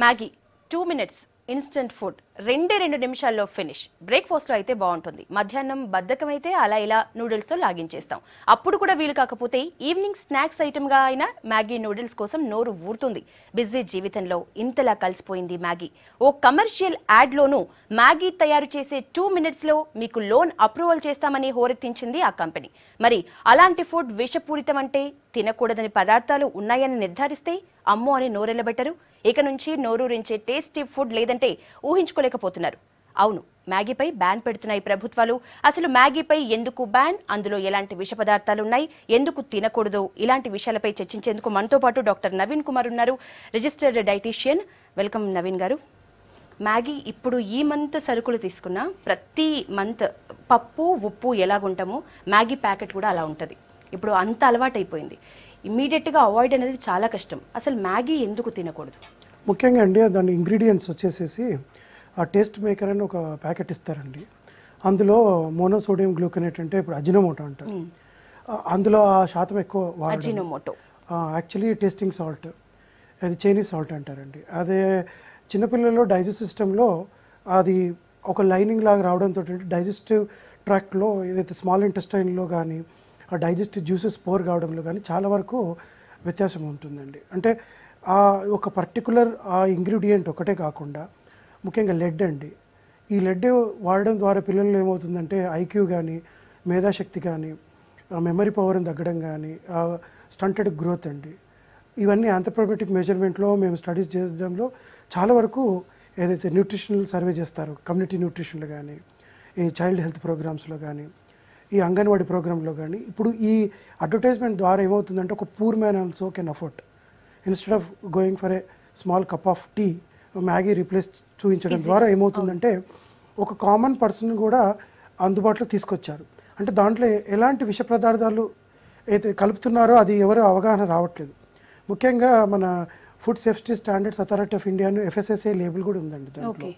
Maggi 2 minutes instant food 2 నిమిషాల్లో finish. బ్రేక్ఫాస్ట్లో అయితే బాగుంటుంది. మధ్యాహ్నం బద్ధకం అయితే అలా ఇలా నూడిల్స్తో లాగించేస్తాం. అప్పుడు కూడా వీలు కాకపోతే ఈవినింగ్ స్నాక్స్ ఐటమ్గా అయినా మ్యాగీ నూడిల్స్ కోసం నోరు ఊరుతుంది. బిజీ జీవితంలో ఇంతలా కలిసిపోయింది మ్యాగీ. ఓ కమర్షియల్ యాడ్లోనూ మ్యాగీ తయారు చేసే 2 మినిట్స్లో మీకు లోన్ అప్రూవల్ చేస్తామని హోరెత్తించింది ఆ కంపెనీ. మరి అలాంటి ఫుడ్ విషపూరితం అంటే తినకూడదని పదార్థాలు ఉన్నాయని నిర్ధారిస్తే అమ్మో అని నోరెళ్లబెట్టరు. ఇక నుంచి నోరూరించే టేస్టీ ఫుడ్ లేదంటే ఊహించుకోలేకపోతున్నారు. అవును, మ్యాగీపై బ్యాన్ పెడుతున్నాయి ప్రభుత్వాలు. అసలు మ్యాగీపై ఎందుకు బ్యాన్, అందులో ఎలాంటి విష పదార్థాలు ఉన్నాయి, ఎందుకు తినకూడదు, ఇలాంటి విషయాలపై చర్చించేందుకు మనతో పాటు డాక్టర్ నవీన్ కుమార్ ఉన్నారు, రిజిస్టర్డ్ డైటీషియన్. వెల్కమ్ నవీన్ గారు. మ్యాగీ ఇప్పుడు ఈ మంత్ సరుకులు తీసుకున్నా ప్రతి మంత్ పప్పు ఉప్పు ఎలాగుంటామో మ్యాగీ ప్యాకెట్ కూడా అలా ఉంటుంది. ఇప్పుడు అంత అలవాటు అయిపోయింది. ఇమ్మీడియట్గా అవాయిడ్ అనేది చాలా కష్టం. అసలు మ్యాగీ ఎందుకు తినకూడదు? ముఖ్యంగా అండి దాని ఇంగ్రీడియంట్స్ వచ్చేసేసి ఆ టేస్ట్ మేకర్ అని ఒక ప్యాకెట్ ఇస్తారండి. అందులో మోనోసోడియం గ్లూకనేట్ అంటే ఇప్పుడు అజినోమోటో అంటారు. అందులో ఆ శాతం ఎక్కువ అజినోమోటో యాక్చువల్లీ టేస్టింగ్ సాల్ట్, అది చైనీస్ సాల్ట్ అంటారండి. అదే చిన్నపిల్లల్లో డైజెస్ట్ సిస్టంలో అది ఒక లైనింగ్ లాగా రావడంతో డైజెస్టివ్ ట్రాక్ట్లో ఏదైతే స్మాల్ ఇంటెస్టైన్లో కానీ ఆ డైజెస్టివ్ జ్యూసెస్ పోర్ కావడంలో కానీ చాలా వరకు వ్యత్యాసం ఉంటుందండి. అంటే ఆ ఒక పర్టికులర్ ఆ ఇంగ్రీడియంట్ ఒకటే కాకుండా ముఖ్యంగా లెడ్ అండి. ఈ లెడ్ వాడడం ద్వారా పిల్లల్లో ఏమవుతుందంటే ఐక్యూ కానీ మేధాశక్తి కానీ మెమరీ పవర్ తగ్గడం కానీ స్టంటెడ్ గ్రోత్ అండి. ఇవన్నీ ఆంథ్రోపోమెట్రిక్ మెజర్మెంట్లో మేము స్టడీస్ చేయడంలో చాలా వరకు ఏదైతే న్యూట్రిషనల్ సర్వే చేస్తారో కమ్యూనిటీ న్యూట్రిషన్లో కానీ ఈ చైల్డ్ హెల్త్ ప్రోగ్రామ్స్లో కానీ ఈ అంగన్వాడీ ప్రోగ్రాంలో కానీ ఇప్పుడు ఈ అడ్వర్టైజ్మెంట్ ద్వారా ఏమవుతుందంటే ఒక poor man also can afford instead of going for a small cup of tea Maggi replace చూపించడం ద్వారా ఏమవుతుందంటే ఒక కామన్ పర్సన్ కూడా అందుబాటులో తీసుకొచ్చారు. అంటే దాంట్లో ఎలాంటి విష పదార్థాలు అయితే కలుపుతున్నారో అది ఎవరు అవగాహన రావట్లేదు. ముఖ్యంగా మన food safety standards authority of India FSSAI label కూడా ఉందండి దాంట్లో.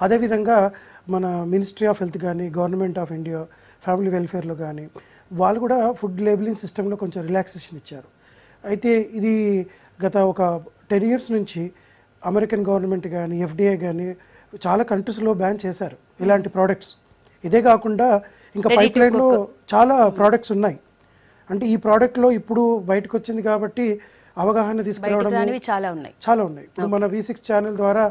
అదేవిధంగా మన మినిస్ట్రీ ఆఫ్ హెల్త్ కానీ గవర్నమెంట్ ఆఫ్ ఇండియా ఫ్యామిలీ వెల్ఫేర్లో కానీ వాళ్ళు కూడా ఫుడ్ లేబులింగ్ సిస్టంలో కొంచెం రిలాక్సేషన్ ఇచ్చారు. అయితే ఇది గత ఒక 10 years నుంచి అమెరికన్ గవర్నమెంట్ కానీ FDA కానీ చాలా కంట్రీస్లో బ్యాన్ చేశారు ఇలాంటి ప్రోడక్ట్స్. ఇదే కాకుండా ఇంకా పైప్ లైన్లో చాలా ప్రోడక్ట్స్ ఉన్నాయి. అంటే ఈ ప్రోడక్ట్లో ఇప్పుడు బయటకు వచ్చింది కాబట్టి అవగాహన తీసుకురావడం చాలా ఉన్నాయి. ఇప్పుడు మన V6 ఛానల్ ద్వారా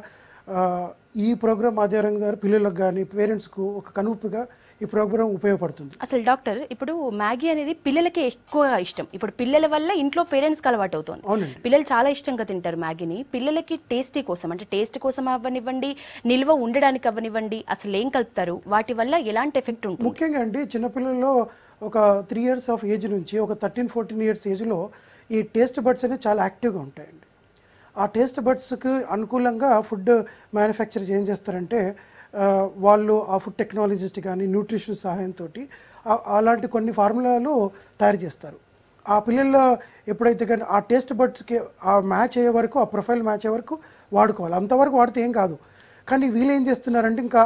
ఈ ప్రోగ్రామ్ ఆధారంగా ద్వారా పిల్లలకు కానీ పేరెంట్స్కు ఒక కనుపుగా ఈ ప్రోగ్రామ్ ఉపయోగపడుతుంది. అసలు డాక్టర్ ఇప్పుడు మ్యాగీ అనేది పిల్లలకి ఎక్కువ ఇష్టం. ఇప్పుడు పిల్లల వల్ల ఇంట్లో పేరెంట్స్కి అలవాటు అవుతుంది. పిల్లలు చాలా ఇష్టంగా తింటారు మ్యాగీని. పిల్లలకి టేస్టీ కోసం అంటే టేస్ట్ కోసం అవ్వనివ్వండి, నిల్వ ఉండడానికి అవ్వనివ్వండి, అసలు ఏం కలుపుతారు, వాటి వల్ల ఎలాంటి ఎఫెక్ట్ ఉంటుంది? ముఖ్యంగా అండి చిన్నపిల్లల్లో ఒక 3 years ఆఫ్ ఏజ్ నుంచి ఒక 13-14 years ఏజ్లో ఈ టేస్ట్ బడ్స్ అనేది చాలా యాక్టివ్గా ఉంటాయండి. ఆ టేస్ట్ బడ్స్కి అనుకూలంగా ఫుడ్ మ్యానుఫ్యాక్చర్స్ ఏం చేస్తారంటే వాళ్ళు ఆ ఫుడ్ టెక్నాలజిస్ట్ కానీ న్యూట్రిషన్ సహాయంతో అలాంటి కొన్ని ఫార్ములాలు తయారు చేస్తారు. ఆ పిల్లల్లో ఎప్పుడైతే కానీ ఆ టేస్ట్ బడ్స్కి ఆ మ్యాచ్ అయ్యే వరకు ఆ ప్రొఫైల్ మ్యాచ్ అయ్యే వరకు వాడుకోవాలి. అంతవరకు వాడితే ఏం కాదు. కానీ వీళ్ళు ఏం చేస్తున్నారంటే ఇంకా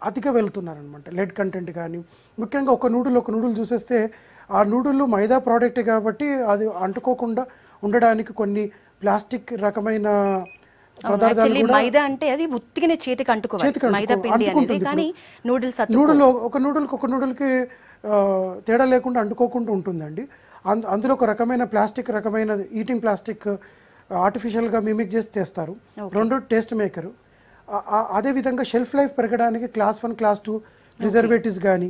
అతిగా వెళ్తున్నారనమాట. లెడ్ కంటెంట్ కానీ ముఖ్యంగా ఒక నూడిల్ చూసేస్తే ఆ నూడిల్ మైదా ప్రోడక్ట్ కాబట్టి అది అంటుకోకుండా ఉండడానికి కొన్ని ప్లాస్టిక్ రకమైన పదార్థాలు మైదా అంటే అది ఉత్తిగానే చేతికి అంటుకోవాలి. మైదా పిండి అనేది కానీ ఒక నూడిల్కి తేడా లేకుండా అంటుకోకుండా ఉంటుందండి. అందులో ఒక రకమైన ప్లాస్టిక్ రకమైన ఈటింగ్ ప్లాస్టిక్ ఆర్టిఫిషియల్గా మిమిక్ చేసి తెస్తారు. రెండు టేస్ట్ మేకరు. అదేవిధంగా షెల్ఫ్ లైఫ్ పెరగడానికి Class 1, Class 2 ప్రిజర్వేటివ్స్ కానీ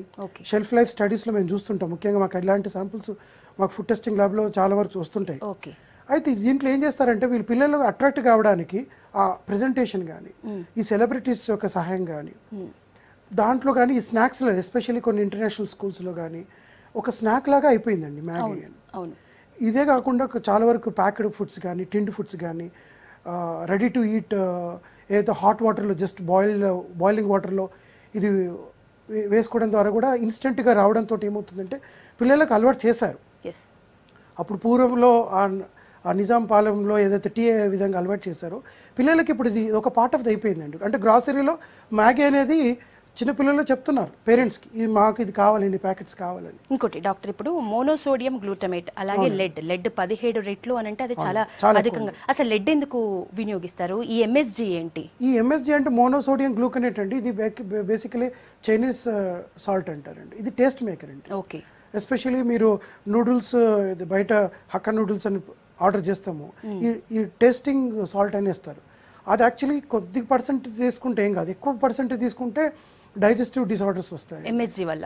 షెల్ఫ్ లైఫ్ స్టడీస్లో మేము చూస్తుంటాం. ముఖ్యంగా మాకు ఇలాంటి శాంపుల్స్ మాకు ఫుడ్ టెస్టింగ్ ల్యాబ్లో చాలా వరకు వస్తుంటాయి. అయితే దీంట్లో ఏం చేస్తారంటే వీళ్ళు పిల్లలు అట్రాక్ట్ కావడానికి ఆ ప్రెజెంటేషన్ కానీ ఈ సెలబ్రిటీస్ యొక్క సహాయం కానీ దాంట్లో కానీ ఈ స్నాక్స్లో ఎస్పెషల్లీ కొన్ని ఇంటర్నేషనల్ స్కూల్స్లో కానీ ఒక స్నాక్ లాగా అయిపోయిందండి మ్యాగీ అని. ఇదే కాకుండా చాలా వరకు ప్యాక్డ్ ఫుడ్స్ కానీ టిండ్ ఫుడ్స్ కానీ రెడీ టు ఈట్ ఏదైతే హాట్ వాటర్లో జస్ట్ బాయిలింగ్ వాటర్లో ఇది వేసుకోవడం ద్వారా కూడా ఇన్స్టెంట్గా రావడంతో ఏమవుతుందంటే పిల్లలకు అలవాటు చేశారు. అప్పుడు పూర్వంలో ఆ నిజాం పాలెంలో ఏదైతే టీ ఏ విధంగా అలవాటు చేశారో పిల్లలకి ఇప్పుడు ఇది ఒక పార్ట్ ఆఫ్ ది అయిపోయిందండి. అంటే గ్రాసరీలో మ్యాగీ అనేది చిన్నపిల్లలు చెప్తున్నారు పేరెంట్స్కి మాకు ఇది కావాలండి ప్యాకెట్స్ కావాలని. ఇంకోటి డాక్టర్, ఇప్పుడు మోనోసోడియం గ్లూటమేట్ అలాగే లెడ్ 17 రెట్లు అని అంటే అది చాలా అధికంగా. అసలు లెడ్ ఎందుకు వినియోగిస్తారు? ఈ ఎంఎస్జి ఏంటి? ఈ ఎంఎస్జి అంటే మోనోసోడియం గ్లూకనేట్ అండి. ఇది బేసికలీ చైనీస్ సాల్ట్ అంటారండి. ఇది టేస్ట్ మేకర్ అండి. ఓకే. ఎస్పెషలీ మీరు నూడిల్స్ బయట హక్కా నూడిల్స్ అని ఆర్డర్ చేస్తాము, ఈ టేస్టింగ్ సాల్ట్ అని ఇస్తారు. అది యాక్చువల్లీ కొద్ది పర్సెంట్ తీసుకుంటే ఏం కాదు, ఎక్కువ పర్సెంట్ తీసుకుంటే డైజెస్టివ్ డిసార్డర్స్ వస్తాయి ఎంఎస్జి వల్ల.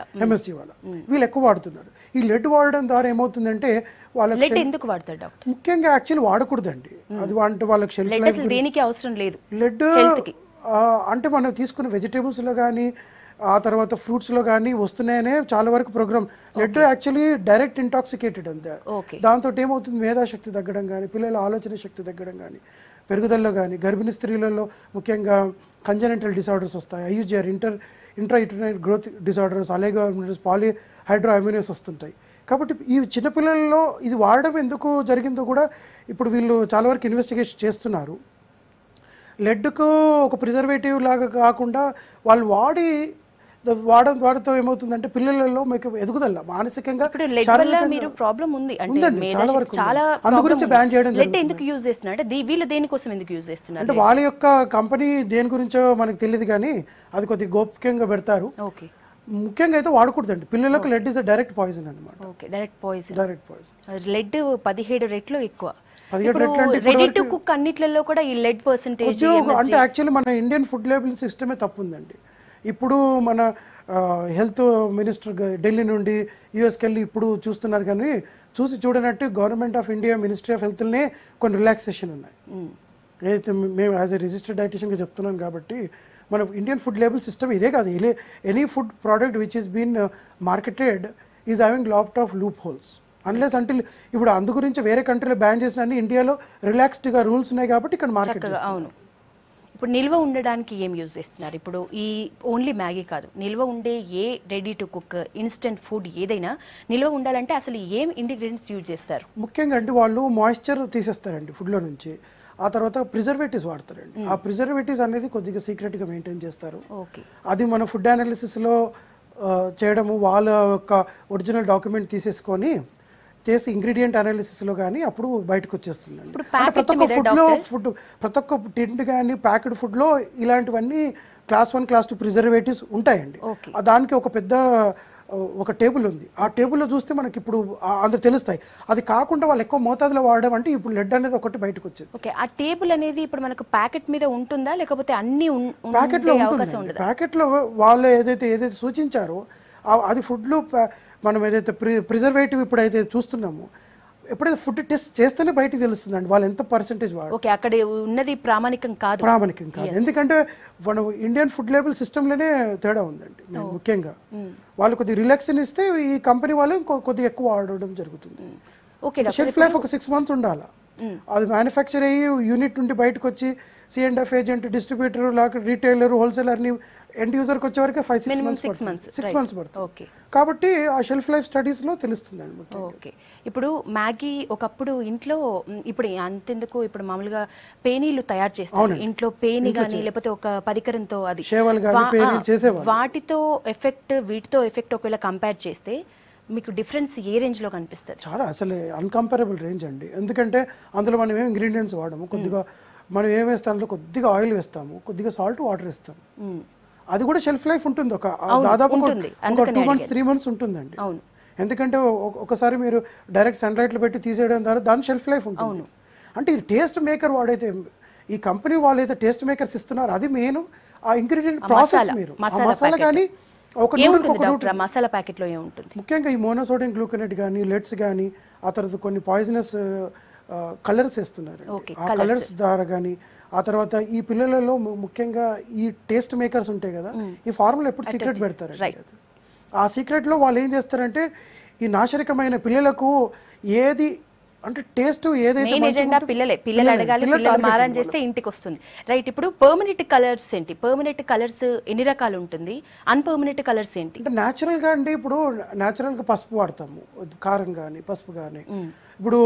వీళ్ళు ఎక్కువ వాడుతున్నారు. ఈ లెడ్ వాడడం ద్వారా ఏమవుతుందంటే వాళ్ళకి ఎందుకు వాడతారు డాక్టర్? ముఖ్యంగా యాక్చువల్లీ వాడకూడదండి అది. అంటే వాళ్ళకి షెల్ఫ్ లైఫ్ దేనికి అవసరం లేదు. లెడ్ అంటే మనం తీసుకున్న వెజిటేబుల్స్లో కానీ ఆ తర్వాత ఫ్రూట్స్లో కానీ వస్తున్నాయనే చాలా వరకు programme. Led actually direct intoxicated అంతే. దాంతో ఏమవుతుంది, మేధాశక్తి తగ్గడం కానీ, పిల్లల ఆలోచన శక్తి తగ్గడం కానీ, పెరుగుదలలో కానీ, గర్భిణీ స్త్రీలలో ముఖ్యంగా కంజనెంటల్ డిసార్డర్స్ వస్తాయి, ఐయుజిఆర్ ఇంట్రాయూటరైన్ గ్రోత్ డిసార్డర్స్, అలెగోమినస్, పాలిహైడ్రో అమ్యూనస్ వస్తుంటాయి. కాబట్టి ఈ చిన్నపిల్లల్లో ఇది వాడడం ఎందుకు జరిగిందో కూడా ఇప్పుడు వీళ్ళు చాలా వరకు ఇన్వెస్టిగేషన్ చేస్తున్నారు. లెడ్కు ఒక ప్రిజర్వేటివ్ లాగా కాకుండా వాళ్ళు వాడతో ఏమవుతుందంటే పిల్లలలో మీకు ఎదుగుదల మానసికంగా ఉందండి చాలా వరకు. అందు గురించి బ్యాన్ చేయడం అంటే వాళ్ళ యొక్క కంపెనీ దేని గురించో మనకు తెలియదు కానీ అది కొద్దిగా గోప్యంగా పెడతారు. ముఖ్యంగా అయితే వాడకూడదండి పిల్లలకు. లెడ్ ఇస్ డైరెక్ట్ పాయిజన్ అనమాట. Direct poison. లెడ్ 17 రెట్లు ఎక్కువ. రెడీ టు కుక్ అన్నిట్లలో కూడా ఈ లెడ్ పర్సెంటేజ్ అంటే యాక్చువల్లీ మన ఇండియన్ ఫుడ్ లేబుల్ సిస్టమే తప్పుందండి. ఇప్పుడు మన హెల్త్ మినిస్టర్ ఢిల్లీ నుండి యూఎస్కి వెళ్ళి ఇప్పుడు చూస్తున్నారు కానీ చూడనట్టు government of India ministry of హెల్త్నే కొన్ని రిలాక్సేషన్ ఉన్నాయి. ఏదైతే మేము యాజ్ ఎ రిజిస్టర్డ్ డైటీషియన్గా చెప్తున్నాం కాబట్టి మన ఇండియన్ ఫుడ్ లేబుల్ సిస్టమ్ ఇదే కాదు. Any food product which is been marketed is having lot of loophole unless until. ఇప్పుడు అందు గురించి వేరే కంట్రీలో బ్యాన్ చేసిన అన్ని ఇండియాలో రిలాక్స్డ్గా రూల్స్ ఉన్నాయి కాబట్టి ఇక్కడ మార్కెట్. అవును. ఇప్పుడు నిల్వ ఉండడానికి ఏం యూజ్ చేస్తున్నారు? ఇప్పుడు ఈ ఓన్లీ మ్యాగీ కాదు, నిల్వ ఉండే ఏ ready to cook instant food ఏదైనా నిల్వ ఉండాలంటే అసలు ఏం ఇంగ్రీడియంట్స్ యూజ్ చేస్తారు? ముఖ్యంగా అంటే వాళ్ళు మాయిశ్చర్ తీసేస్తారండి ఫుడ్లో నుంచి. ఆ తర్వాత ప్రిజర్వేటివ్స్ వాడతారండి. ఆ ప్రిజర్వేటివ్స్ అనేది కొద్దిగా సీక్రెట్గా మెయింటైన్ చేస్తారు. అది మన ఫుడ్ అనాలిసిస్లో చేయడము వాళ్ళ యొక్క ఒరిజినల్ డాక్యుమెంట్ తీసేసుకొని చేసి ఇంగ్రీడియంట్ అనాలిసిస్లో కానీ అప్పుడు బయటకు వచ్చేస్తుందండి. ప్రతి ఒక్క ఫుడ్లో ప్రతి ఒక్క టింట్ కానీ ప్యాకెడ్ ఫుడ్లో ఇలాంటివన్నీ క్లాస్ 1 క్లాస్ 2 ప్రిజర్వేటివ్స్ ఉంటాయండి. దానికి ఒక పెద్ద ఒక టేబుల్ ఉంది. ఆ టేబుల్లో చూస్తే మనకి ఇప్పుడు అందరు తెలుస్తాయి. అది కాకుండా వాళ్ళు ఎక్కువ మోతాదులో వాడడం అంటే ఇప్పుడు లెడ్ అనేది ఒకటి బయటకు వచ్చేది. ఓకే. ఆ టేబుల్ అనేది ఇప్పుడు మనకు ప్యాకెట్ మీద ఉంటుందా లేకపోతే అన్ని ప్యాకెట్లో ఉంటుంది? ప్యాకెట్లో వాళ్ళు ఏదైతే సూచించారో అది ఫుడ్లో మనం ఏదైతే ప్రిజర్వేటివ్ ఇప్పుడైతే చూస్తున్నామో ఎప్పుడైతే ఫుడ్ టెస్ట్ చేస్తేనే బయటకు తెలుస్తుందండి వాళ్ళు ఎంత పర్సెంటేజ్ వాడు. ఓకే. అక్కడ ఉన్నది ప్రామాణికం కాదు. ఎందుకంటే మనం ఇండియన్ ఫుడ్ లేబుల్ సిస్టంలోనే తేడా ఉందండి. ముఖ్యంగా వాళ్ళు కొద్దిగా రిలాక్సేషన్ ఇస్తే ఈ కంపెనీ వాళ్ళు కొద్దిగా ఎక్కువ వాడడం జరుగుతుంది. షెల్ఫ్ లైఫ్ ఒక 6 months ఉండాలి. అది మ్యానుఫ్యాక్చర్ అయ్యి యూనిట్ నుండి బయటకు వచ్చి C&F ఏజెంట్, డిస్ట్రిబ్యూటర్, రీటైలర్, హోల్సేలర్ని ఎండ్ యూజర్కి వచ్చే వరకు 5-6 months పడుతుంది. కాబట్టి ఆ షెల్ఫ్ లైఫ్ స్టడీస్లో తెలుస్తుందండి. ఓకే. ఇప్పుడు మ్యాగీ ఒకప్పుడు ఇంట్లో, ఇప్పుడు అంతెందుకు ఇప్పుడు మామూలుగా పేనీలు తయారు చేస్తారు ఇంట్లో, పేని కానీ లేకపోతే ఒక పరికరంతో, అది వాటితో ఎఫెక్ట్ వీటితో ఎఫెక్ట్ ఒకవేళ కంపేర్ చేస్తే మీకు డిఫరెన్స్ ఏ రేంజ్లో కనిపిస్తుంది? చాలా అసలు అన్కంపేరబుల్ రేంజ్ అండి. ఎందుకంటే అందులో మనం ఏం ఇంగ్రీడియంట్స్ వాడము, కొద్దిగా మనం ఏం వేస్తాం, కొద్దిగా ఆయిల్ వేస్తాము, కొద్దిగా సాల్ట్, వాటర్ వేస్తాం. అది కూడా షెల్ఫ్ లైఫ్ ఉంటుంది, ఒక దాదాపు ఒక 2 months 3 months ఉంటుందండి. ఎందుకంటే ఒకసారి మీరు డైరెక్ట్ సన్లైట్లో పెట్టి తీసేయడం ద్వారా దాని షెల్ఫ్ లైఫ్ ఉంటుంది. అంటే ఇది టేస్ట్ మేకర్ వాడైతే ఈ కంపెనీ వాళ్ళు అయితే టేస్ట్ మేకర్స్ ఇస్తున్నారు, అది మెయిన్ ఆ ఇంగ్రీడియంట్ ప్రాసెస్. మీరు మసాలా కానీ మసాలా ప్యాకెట్లో ఏముంటుంది? ముఖ్యంగా ఈ మోనోసోడియం గ్లూకనేట్ కానీ, లెడ్స్ కానీ, ఆ తర్వాత కొన్ని పాయిజనస్ కలర్స్ వేస్తున్నారు. ఆ కలర్స్ ద్వారా కానీ, ఆ తర్వాత ఈ పిల్లలలో ముఖ్యంగా ఈ టేస్ట్ మేకర్స్ ఉంటాయి కదా, ఈ ఫార్ములా ఎప్పుడు సీక్రెట్ పెడతారు. ఆ సీక్రెట్లో వాళ్ళు ఏం చేస్తారంటే ఈ నాశరికమైన పిల్లలకు ఏది అంటే టేస్ట్ ఏదైతే పిల్లలు అడగాలి, పిల్లలు మారం చేస్తే ఇంటికి వస్తుంది. రైట్. ఇప్పుడు పర్మనెంట్ కలర్స్ ఏంటి? పర్మనెంట్ కలర్స్ ఎన్ని రకాలు ఉంటుంది? అన్పర్మనెంట్ కలర్స్ ఏంటి? అంటే న్యాచురల్గా అండి, ఇప్పుడు న్యాచురల్గా పసుపు వాడతాము, కారం కానీ పసుపు కానీ. ఇప్పుడు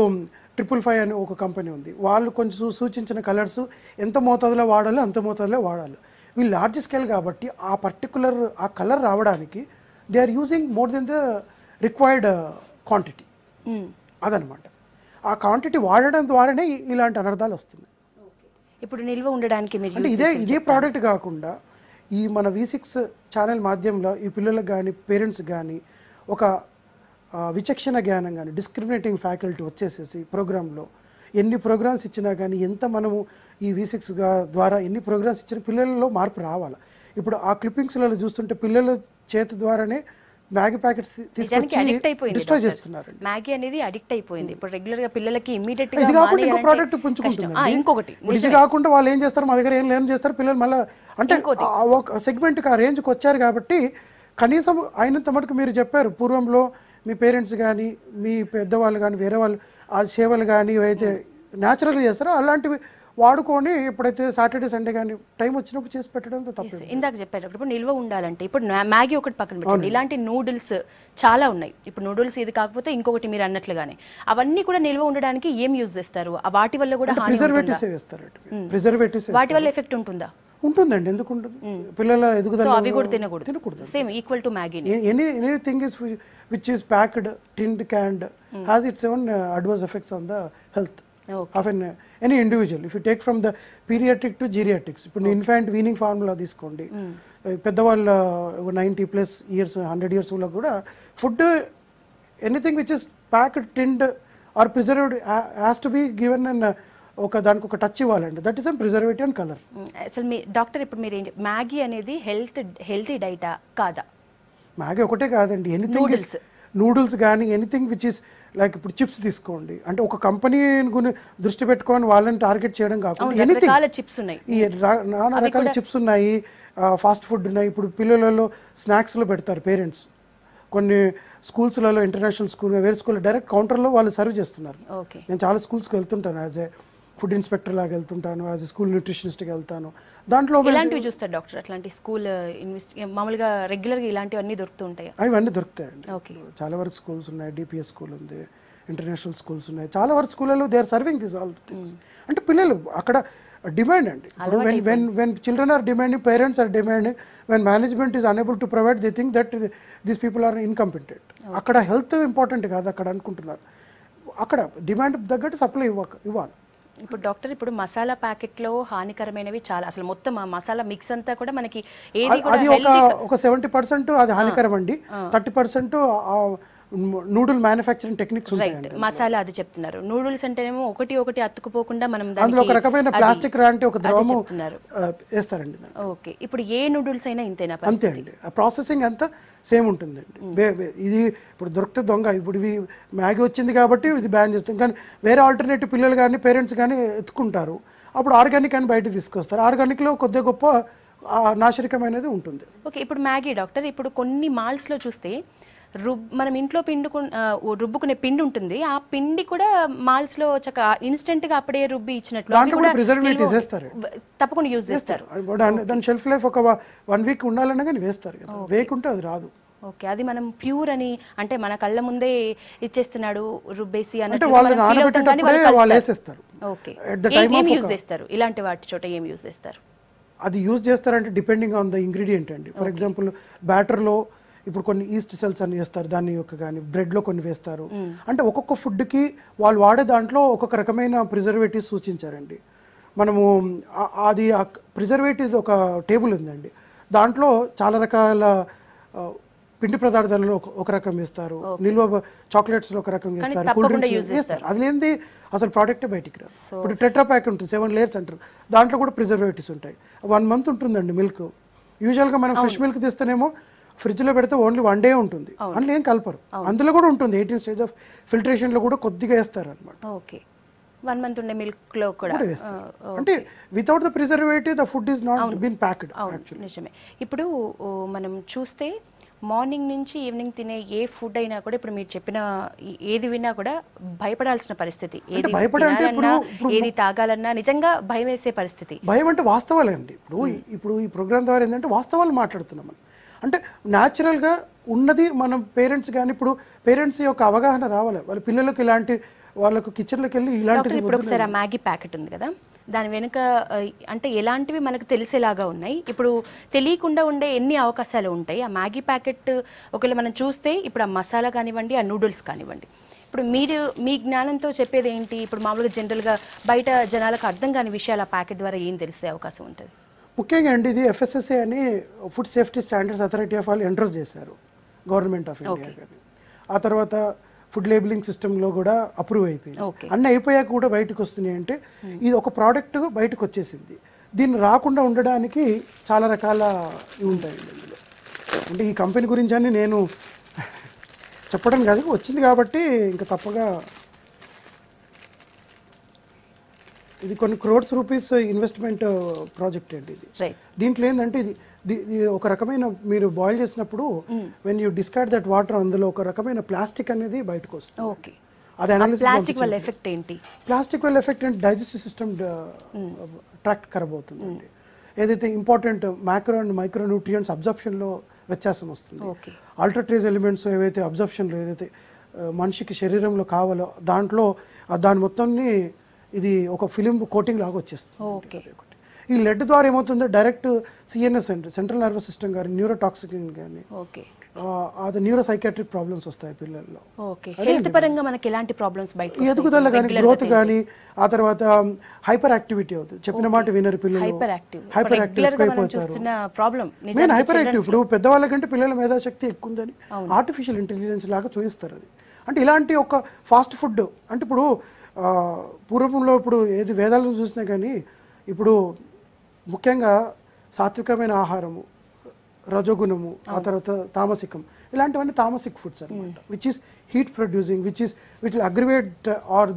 555 అని ఒక కంపెనీ ఉంది, వాళ్ళు కొంచెం సూచించిన కలర్స్ ఎంత మోతాదులో వాడాలో అంత మోతాదులో వాడాలి. వీళ్ళు లార్జ్ స్కేల్ కాబట్టి ఆ పర్టికులర్ ఆ కలర్ రావడానికి they are using more than the required quantity. అదనమాట. ఆ క్వాంటిటీ వాడడం ద్వారానే ఇలాంటి అనర్థాలు వస్తున్నాయి. ఇప్పుడు నిల్వ ఉండడానికి మీరు అంటే ఇదే ప్రోడక్ట్ కాకుండా ఈ మన V6 ఛానల్ మాధ్యమంలో ఈ పిల్లలకు కానీ పేరెంట్స్ కానీ ఒక విచక్షణ జ్ఞానం కానీ డిస్క్రిమినేటింగ్ ఫ్యాకల్టీ వచ్చేసేసి ప్రోగ్రాంలో ఎన్ని ప్రోగ్రామ్స్ ఇచ్చినా కానీ ఎంత మనము ఈ V6 ద్వారా ఎన్ని ప్రోగ్రామ్స్ ఇచ్చినా పిల్లలలో మార్పు రావాలి. ఇప్పుడు ఆ క్లిప్పింగ్స్లలో చూస్తుంటే పిల్లల చేతి ద్వారానే మ్యాగీ ప్యాకెట్స్ తీసుకొచ్చి డిస్ట్రాయ్ చేస్తున్నారు. మ్యాగీ అనేది అడిక్ట్ అయిపోయింది. ఇప్పుడు రెగ్యులర్ గా పిల్లలకి ఇమిడియట్ గా ఇది కాకుండా ఇంకో ప్రోడక్ట్ పుంజుకుంటుంది. ఇంకొకటి ఇది కాకుండా వాళ్ళు ఏం చేస్తారు, మా దగ్గర ఏం చేస్తారు పిల్లలు మళ్ళీ అంటే ఒక సెగ్మెంట్కి ఆ రేంజ్కి వచ్చారు కాబట్టి కనీసం అయినంత మటుకు మీరు చెప్పారు పూర్వంలో మీ పేరెంట్స్ కానీ మీ పెద్దవాళ్ళు కానీ వేరే వాళ్ళు ఆ సేవలు కానీ ఏవైతే న్యాచురల్గా చేస్తారో అలాంటివి వాడుకొని ఎప్పుడైతే సాటర్డే సండే కానీ టైం వచ్చినప్పుడు చేసి పెట్టడంతో తప్పదు. ఇందాక చెప్పేటప్పుడు నిల్వ ఉండాలంటే ఇప్పుడు మ్యాగీ ఒకటి పక్కన పెట్టండి, ఇలాంటి నూడిల్స్ చాలా ఉన్నాయి. ఇప్పుడు నూడిల్స్ ఇది కాకపోతే ఇంకొకటి మీరు అన్నట్లుగానే అవన్నీ కూడా నిల్వ ఉండడానికి ఏం యూజ్ చేస్తారు? వాటి వల్ల కూడా ప్రిజర్వేటివ్స్ వేస్తారు. ప్రిజర్వేటివ్స్ వాటి వల్ల ఎఫెక్ట్ ఉంటుందా? ఉంటుందండి, ఎందుకు ఉండదు? పిల్లల ఎదుగుదల అవి కూడా తినకూడదు. Same equal to Maggi. Anything is which is packed, tinned, canned has its own adverse effects on the health of any individual. If you take from the pediatric to geriatrics, ఇప్పుడు ఇన్ఫాంట్ వీనింగ్ ఫార్ములా తీసుకోండి, పెద్దవాళ్ళ 90+ years 100 years వాళ్ళకు కూడా food anything which is packed, tinned or preserved has to be given and దానికి ఒక touch ఇవ్వాలండి. That is an preservative and colour. అసలు మీ డాక్టర్ ఇప్పుడు మీరు మ్యాగీ అనేది హెల్తీ డైటా కాదా? మ్యాగీ ఒకటే కాదండి, ఎనీథింగ్ నూడిల్స్ కానీ ఎనీథింగ్ విచ్ ఇస్ లైక్ ఇప్పుడు చిప్స్ తీసుకోండి, అంటే ఒక కంపెనీని దృష్టి పెట్టుకొని వాళ్ళని టార్గెట్ చేయడం కాకుండా ఎనీథింగ్ చిప్స్ ఉన్నాయి, ఈ నానా రకాల చిప్స్ ఉన్నాయి, ఫాస్ట్ ఫుడ్ ఉన్నాయి. ఇప్పుడు పిల్లలలో స్నాక్స్లో పెడతారు పేరెంట్స్, కొన్ని స్కూల్స్లలో ఇంటర్నేషనల్ స్కూల్ వేరే స్కూల్లో డైరెక్ట్ కౌంటర్లో వాళ్ళు సర్వ్ చేస్తున్నారు. నేను చాలా స్కూల్స్కి వెళ్తుంటాను, యాజ్ ఏ ఫుడ్ ఇన్స్పెక్టర్ లాగా వెళ్తుంటాను, యాజ్ ఏ స్కూల్ న్యూట్రిషనిస్ట్గా వెళ్తాను. దాంట్లో ఇలాంటివి చూస్తారు డాక్టర్, అట్లాంటి స్కూల్ మామూలుగా రెగ్యులర్గా ఇలాంటివన్నీ దొరుకుతూ ఉంటాయి? అవన్నీ దొరుకుతాయండి. చాలా వరకు స్కూల్స్ ఉన్నాయి, DPS స్కూల్ ఉంది, ఇంటర్నేషనల్ స్కూల్స్ ఉన్నాయి, చాలా వరకు స్కూళ్ళలో they are serving this all things. అంటే పిల్లలు అక్కడ డిమాండ్ అండి. ఇప్పుడు when children are demanding, parents are demanding, when management is unable to provide, they think that these people are incompetent. అక్కడ హెల్త్ ఇంపార్టెంట్ కాదు అక్కడ అనుకుంటున్నారు, అక్కడ డిమాండ్ తగ్గట్టు సప్లై ఇవ్వాలి. ఇప్పుడు డాక్టర్, ఇప్పుడు మసాలా ప్యాకెట్లో హానికరమైనవి చాలా, అసలు మొత్తం ఆ మసాలా మిక్స్ అంతా కూడా మనకి ఏది కూడా అది ఒక 70% అది హానికరం అండి, 30% నూడిల్ మ్యానుఫ్యాక్చరింగ్ టెక్నిక్స్ ఉంటాయండి. మసాలా అది చెప్తున్నారు. నూడిల్స్ అంటేనేమో ఒకటి అతుక్కుపోకుండా మనం అందులో ఒక రకమైన ప్లాస్టిక్ లాంటి ఒక ద్రవము వేస్తారండి. ఓకే, ఇప్పుడు ఏ నూడిల్స్ అయినా ఇంతేనా? అంతే అండి, ప్రాసెసింగ్ అంతా సేమ్ ఉంటుందండి. ఇది ఇప్పుడు దొరికితే దొంగ, ఇప్పుడు ఇవి మ్యాగీ వచ్చింది కాబట్టి ఇది బ్యాన్ చేస్తాం, కానీ వేరే ఆల్టర్నేటివ్ పిల్లలు కానీ పేరెంట్స్ కానీ ఎత్తుకుంటారు, అప్పుడు ఆర్గానిక్ అని బయట తీసుకొస్తారు. ఆర్గానిక్లో కొద్దిగా గొప్ప నాశరికమైనది ఉంటుంది. ఓకే, ఇప్పుడు మ్యాగీ డాక్టర్, ఇప్పుడు కొన్ని మాల్స్లో చూస్తే మనం ఇంట్లో రుబ్బుకునే పిండి ఉంటుంది, ఆ పిండి కూడా మాల్స్ లో ఇన్స్టెంట్ గా అప్పుడే రుబ్బి ఇచ్చినట్లు తప్పకుండా యూజ్ చేస్తారు. దాని షెల్ఫ్ లైఫ్ ఒక 1 వీక్ ఉండాలన్నా కానీ వేస్తారు కదా, వేకుంటే అది రాదు. ఓకే, అది మనం ప్యూర్ అని అంటే మన కళ్ళ ముందే ఇచ్చేస్తున్నాడు రుబ్బేసి అంటే వాళ్ళు నానబెట్టేటప్పుడే వాళ్ళు వేసేస్తారు. ఓకే, ఏం యూజ్ చేస్తారు ఇలాంటి వాటి చోట? ఏం యూజ్ చేస్తారు? అది యూజ్ చేస్తారంటే డిపెండింగ్ ఆన్ ద ఇంగ్రీడియంట్ అండి. ఫర్ ఎగ్జాంపుల్ బ్యాటర్లో ఇప్పుడు కొన్ని ఈస్ట్ సెల్స్ అని వేస్తారు, దాని యొక్క కానీ బ్రెడ్లో కొన్ని వేస్తారు. అంటే ఒక్కొక్క ఫుడ్కి వాళ్ళు వాడే దాంట్లో ఒక్కొక్క రకమైన ప్రిజర్వేటివ్స్ సూచించారండి. మనము అది ప్రిజర్వేటివ్ ఒక టేబుల్ ఉందండి, దాంట్లో చాలా రకాల పిండి పదార్థాలలో ఒక రకం వేస్తారు, నిల్వ చాక్లెట్స్లో ఒక రకం వేస్తారు, కూల్ డ్రింక్స్ వేస్తారు. అది లేనిది అసలు ప్రోడక్ట్ బయటికి రాదు. ఇప్పుడు టెట్రా ప్యాక్ ఉంటుంది, 7 లేయర్స్ అంటారు, దాంట్లో కూడా ప్రిజర్వేటివ్స్ ఉంటాయి. 1 మంత్ ఉంటుందండి మిల్క్. యూజువల్గా మనం ఫ్రెష్ మిల్క్ తీస్తేనేమో ఫ్రిడ్జ్లో పెడితే ఓన్లీ 1 డే ఉంటుంది, అందులో ఏం కలపరు. అందులో కూడా ఉంటుంది 18 స్టేజ్ ఆఫ్ ఫిల్టరేషన్లో కూడా కొద్దిగా వేస్తారు అనమాట. ఓకే, 1 మంత్ ఉండే మిల్క్లో కూడా వేస్తారు. అంటే without the preservative the food is not been packed. నిజమే. ఇప్పుడు మనం చూస్తే మార్నింగ్ నుంచి ఈవినింగ్ తినే ఏ ఫుడ్ అయినా కూడా ఇప్పుడు మీరు చెప్పిన ఏది విన్నా కూడా భయపడాల్సిన పరిస్థితి, ఏది తాగాలన్నా నిజంగా భయం వేసే పరిస్థితి. భయం అంటే వాస్తవాలండి. ఇప్పుడు ఈ ప్రోగ్రామ్ ద్వారా ఏంటంటే వాస్తవాలు మాట్లాడుతున్నాం మనం. అంటే న్యాచురల్గా ఉన్నది మనం పేరెంట్స్ కానీ ఇప్పుడు పేరెంట్స్ యొక్క అవగాహన రావాలి, వాళ్ళ పిల్లలకు ఇలాంటి వాళ్ళకు కిచెన్లోకి వెళ్ళి ఇలాంటిది. ఇప్పుడు ఒకసారి ఆ మ్యాగీ ప్యాకెట్ ఉంది కదా, దాని వెనుక అంటే ఎలాంటివి మనకు తెలిసేలాగా ఉన్నాయి, ఇప్పుడు తెలియకుండా ఉండే ఎన్ని అవకాశాలు ఉంటాయి? ఆ మ్యాగీ ప్యాకెట్ ఒకవేళ మనం చూస్తే ఇప్పుడు ఆ మసాలా కానివ్వండి, ఆ నూడిల్స్ కానివ్వండి, ఇప్పుడు మీరు మీ జ్ఞానంతో చెప్పేది ఏంటి? ఇప్పుడు మామూలుగా జనరల్గా బయట జనాలకు అర్థం కాని విషయాలు ఆ ప్యాకెట్ ద్వారా ఏం తెలిసే అవకాశం ఉంటుంది? ముఖ్యంగా అండి ఇది FSSAI అని food safety standards authority of వాళ్ళు ఎంట్రోస్ చేశారు గవర్నమెంట్ ఆఫ్ ఇండియా గారు. ఆ తర్వాత ఫుడ్ లేబులింగ్ సిస్టంలో కూడా అప్రూవ్ అయిపోయింది. అన్నీ అయిపోయాక కూడా బయటకు వస్తున్నాయి అంటే ఇది ఒక ప్రోడక్ట్ బయటకు వచ్చేసింది. దీన్ని రాకుండా ఉండడానికి చాలా రకాల ఉంటాయండి ఇందులో. అంటే ఈ కంపెనీ గురించి అని నేను చెప్పడం కాదు, వచ్చింది కాబట్టి ఇంకా తప్పగా ఇది కొన్ని క్రోడ్స్ రూపీస్ ఇన్వెస్ట్మెంట్ ప్రాజెక్ట్ అండి ఇది. దీంట్లో ఏంటంటే ఇది ఒక రకమైన మీరు బాయిల్ చేసినప్పుడు when you discard that water అందులో ఒక రకమైన ప్లాస్టిక్ అనేది బయటకు వస్తుంది. అది అనాలిసిస్ ప్లాస్టిక్ వల్ల ఎఫెక్ట్ ఏంటి? ప్లాస్టిక్ వల్ల ఎఫెక్ట్ అంటే డైజెస్టివ్ సిస్టమ్ ట్రాక్ట్ ఖరాబ్ అవుతుందండి. ఏదైతే important micro and micro nutrients అబ్జర్ప్షన్లో వ్యత్యాసం వస్తుంది. అల్ట్రాట్రేజ్ ఎలిమెంట్స్ ఏవైతే అబ్జర్ప్షన్లో ఏదైతే మనిషికి శరీరంలో కావాలో దాంట్లో దాని మొత్తాన్ని ఇది ఒక ఫిలిం కోటింగ్ లాగా వచ్చేస్తుంది. ఈ లెడ్ ద్వారా ఏమవుతుందో డైరెక్ట్ CNS అంటే సెంట్రల్ నర్వస్ సిస్టమ్ కానీ న్యూరోటాక్సిన్ కానీ అది న్యూరో సైకాట్రిక్ ప్రాబ్లమ్స్ వస్తాయి పిల్లల్లో. హెల్త్ పరంగా మనకి ఎలాంటి ప్రాబ్లమ్స్ బయట ఎదుగుదల కానీ గ్రోత్ కానీ ఆ తర్వాత హైపర్ యాక్టివిటీ అవుతుంది. చెప్పిన మాట వినరు పిల్లలు, హైపర్ యాక్టివ్ అయిపోతారు. నేను హైపర్ యాక్టివ్ ఇప్పుడు పెద్దవాళ్ళ కంటే పిల్లల మేధాశక్తి ఎక్కువ ఉందని ఆర్టిఫిషియల్ ఇంటెలిజెన్స్ లాగా చూపిస్తారు. అది అంటే ఇలాంటి ఒక ఫాస్ట్ ఫుడ్ అంటే ఇప్పుడు పూర్వంలో ఇప్పుడు ఏది వేదాలను చూసినా కానీ ఇప్పుడు ముఖ్యంగా సాత్వికమైన ఆహారము, రజోగుణము, ఆ తర్వాత తామసికం, ఇలాంటివన్నీ తామసిక్ ఫుడ్స్ అనమాట. Which is heat producing, which will aggravate or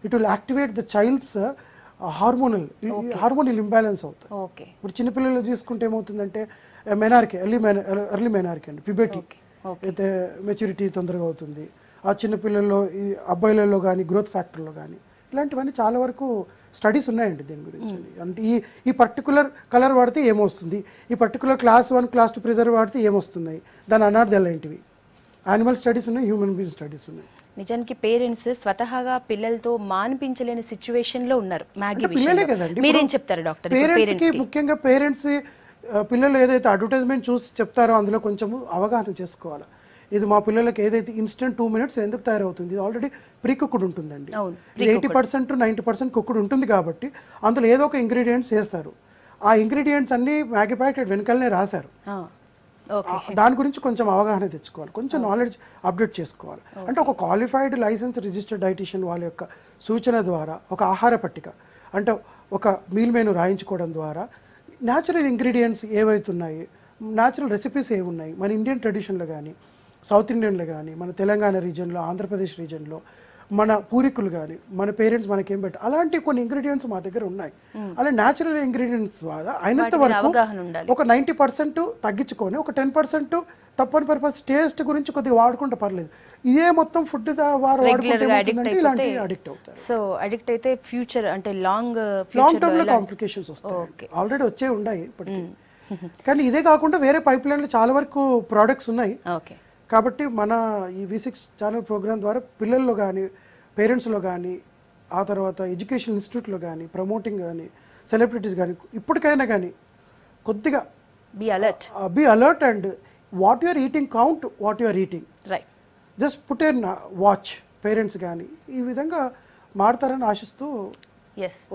it will activate the child's hormonal imbalance అవుతాయి. ఇప్పుడు చిన్నపిల్లలు తీసుకుంటే ఏమవుతుందంటే మెనార్కి ఎర్లీ మెనార్కి అండి, పిబెటీ అయితే మెచ్యూరిటీ తొందరగా అవుతుంది. ఆ చిన్నపిల్లల్లో ఈ అబ్బాయిలలో కానీ గ్రోత్ ఫ్యాక్టర్లో కానీ ఇలాంటివన్నీ చాలా వరకు స్టడీస్ ఉన్నాయండి దీని గురించి. అంటే ఈ పర్టికులర్ కలర్ వాడితే ఏమొస్తుంది, ఈ పర్టికులర్ క్లాస్ 1 క్లాస్ 2 ప్రిజర్వ్ వాడితే ఏమొస్తున్నాయి, దాని అనార్థాలు ఏంటివి, యానిమల్ స్టడీస్ ఉన్నాయి, హ్యూమన్ బీయింగ్ స్టడీస్ ఉన్నాయి. నిజానికి పేరెంట్స్ స్వతహాగా పిల్లలతో మానిపించలేని సిచ్యువేషన్లో ఉన్నారు. పిల్లలే కదండి, మీరేం చెప్తారు డాక్టర్? పేరెంట్స్కి ముఖ్యంగా పేరెంట్స్ పిల్లలు ఏదైతే అడ్వర్టైజ్మెంట్ చూసి చెప్తారో అందులో కొంచెము అవగాహన చేసుకోవాలి. ఇది మా పిల్లలకి ఏదైతే ఇన్స్టెంట్ 2 minutes ఎందుకు తయారవుతుంది, ఇది ఆల్రెడీ ప్రీ కుక్డ్ ఉంటుందండి. 80% to 90% కుక్డ్ ఉంటుంది కాబట్టి అందులో ఏదో ఒక ఇంగ్రీడియంట్స్ వేస్తారు. ఆ ఇంగ్రీడియంట్స్ అన్ని మ్యాగీ ప్యాకెట్ వెనకాలనే రాశారు. దాని గురించి కొంచెం అవగాహన తెచ్చుకోవాలి, కొంచెం నాలెడ్జ్ అప్డేట్ చేసుకోవాలి. అంటే ఒక క్వాలిఫైడ్ లైసెన్స్ రిజిస్టర్డ్ డైటీషియన్ వాళ్ళ యొక్క సూచన ద్వారా ఒక ఆహార పట్టిక అంటే ఒక మీల్ మెనూ రాయించుకోవడం ద్వారా న్యాచురల్ ఇంగ్రీడియంట్స్ ఏవైతున్నాయి, న్యాచురల్ రెసిపీస్ ఏవి ఉన్నాయి మన ఇండియన్ ట్రెడిషన్లో కానీ సౌత్ ఇండియన్లో కానీ మన తెలంగాణ రీజన్లో ఆంధ్రప్రదేశ్ రీజన్లో మన పూర్వీకులు కానీ మన పేరెంట్స్ మనకేం పెట్టారు అలాంటి కొన్ని ఇంగ్రీడియంట్స్ మా దగ్గర ఉన్నాయి. అలా న్యాచురల్ ఇంగ్రీడియంట్స్ ద్వారా అయినంత వరకు ఒక 90% తగ్గించుకొని ఒక 10% తప్పని పర్పస్ టేస్ట్ గురించి కొద్దిగా వాడుకుంటే పర్లేదు. ఇదే మొత్తం ఫుడ్ ఇలాంటి అడిక్ట్ అవుతారు. సో అడిక్ట్ అయితే ఫ్యూచర్ అంటే లాంగ్ టర్మ్ లో కాంప్లికేషన్స్ వస్తాయి. ఆల్రెడీ వచ్చే ఉన్నాయి ఇప్పటికీ. కానీ ఇదే కాకుండా వేరే పైప్ లైన్లో చాలా వరకు ప్రోడక్ట్స్ ఉన్నాయి. కాబట్టి మన ఈ V6 ఛానల్ ప్రోగ్రామ్ ద్వారా పిల్లల్లో కానీ పేరెంట్స్లో కానీ ఆ తర్వాత ఎడ్యుకేషన్ ఇన్స్టిట్యూట్లో కానీ ప్రమోటింగ్ కానీ సెలబ్రిటీస్ కానీ ఇప్పటికైనా కానీ కొద్దిగా be alert and what you are eating count what you are eating just put an watch parents కానీ ఈ విధంగా మారుతారని ఆశిస్తూ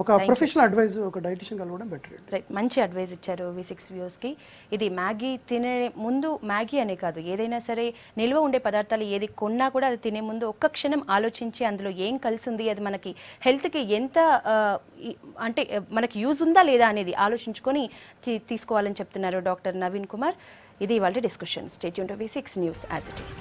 ఒక ప్రొఫెషనల్ అడ్వైజ్ ఒక డైటిషియన్ కలవడం బెటర్. రైట్, మంచి అడ్వైజ్ ఇచ్చారు V6 వ్యూస్కి. ఇది మ్యాగీ తినే ముందు మ్యాగీ అనే కాదు ఏదైనా సరే నిల్వ ఉండే పదార్థాలు ఏది కొన్నా కూడా అది తినే ముందు ఒక్క క్షణం ఆలోచించి అందులో ఏం కలిసి ఉంది, అది మనకి హెల్త్కి ఎంత అంటే మనకి యూజ్ ఉందా లేదా అనేది ఆలోచించుకొని తీసుకోవాలని చెప్తున్నారు డాక్టర్ నవీన్ కుమార్. ఇది ఇవాళ discussion. Stay tuned to V6 news as it is.